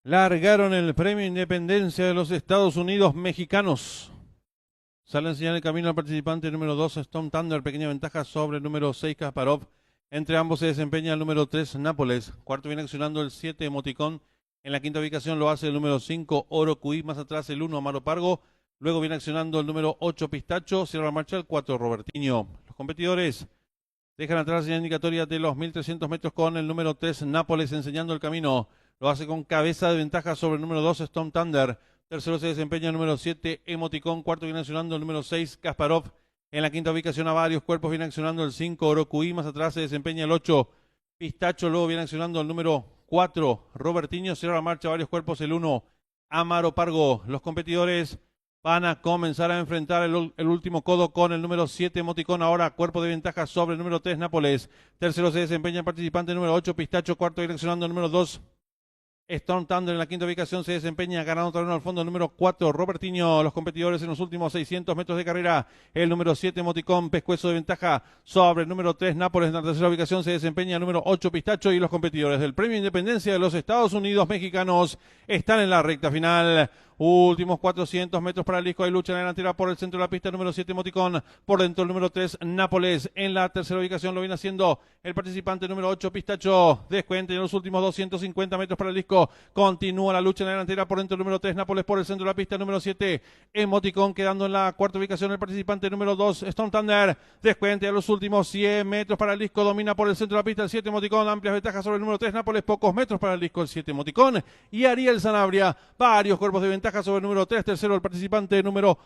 Largaron el Premio Independencia de los Estados Unidos mexicanos. Sale a enseñar el camino al participante número 2, Stone Thunder, pequeña ventaja sobre el número 6, Kasparov. Entre ambos se desempeña el número 3, Nápoles. Cuarto viene accionando el 7, Emoticón. En la quinta ubicación lo hace el número 5, Oro Cuí. Más atrás el 1, Amaro Pargo. Luego viene accionando el número 8, Pistacho. Cierra la marcha el 4, Robertinho. Los competidores dejan atrás la señal indicatoria de los 1300 metros con el número 3, Nápoles, enseñando el camino. Lo hace con cabeza de ventaja sobre el número 2, Stone Thunder. Tercero se desempeña el número 7, Emoticón. Cuarto viene accionando el número 6, Kasparov. En la quinta ubicación a varios cuerpos viene accionando el 5, Orocuí. Más atrás se desempeña el 8, Pistacho. Luego viene accionando el número 4, Robertinho. Cierra la marcha a varios cuerpos el 1, Amaro Pargo. Los competidores van a comenzar a enfrentar el último codo con el número 7, Emoticón. Ahora cuerpo de ventaja sobre el número 3, Nápoles. Tercero se desempeña el participante número 8, Pistacho. Cuarto direccionando el número 2, Stone Thunder. En la quinta ubicación se desempeña ganando terreno al fondo el número 4, Robertinho. Los competidores en los últimos 600 metros de carrera. El número 7, Emoticón, pescuezo de ventaja sobre el número 3, Nápoles. En la tercera ubicación se desempeña el número 8, Pistacho. Y los competidores del Premio Independencia de los Estados Unidos mexicanos están en la recta final. Últimos 400 metros para el disco. Hay lucha en la delantera por el centro de la pista. Número 7, Emoticón. Por dentro el número 3, Nápoles. En la tercera ubicación lo viene haciendo el participante número 8, Pistacho. Descuente en los últimos 250 metros para el disco. Continúa la lucha en la delantera por dentro el número 3, Nápoles. Por el centro de la pista, número 7, Emoticón. Quedando en la cuarta ubicación el participante número 2, Stone Thunder. Descuente a los últimos 100 metros para el disco. Domina por el centro de la pista el 7, Emoticón. Amplias ventajas sobre el número 3, Nápoles. Pocos metros para el disco el 7, Emoticón. Y Ariel Sanabria. Varios cuerpos de ventaja sobre el número 3. Tercero el participante número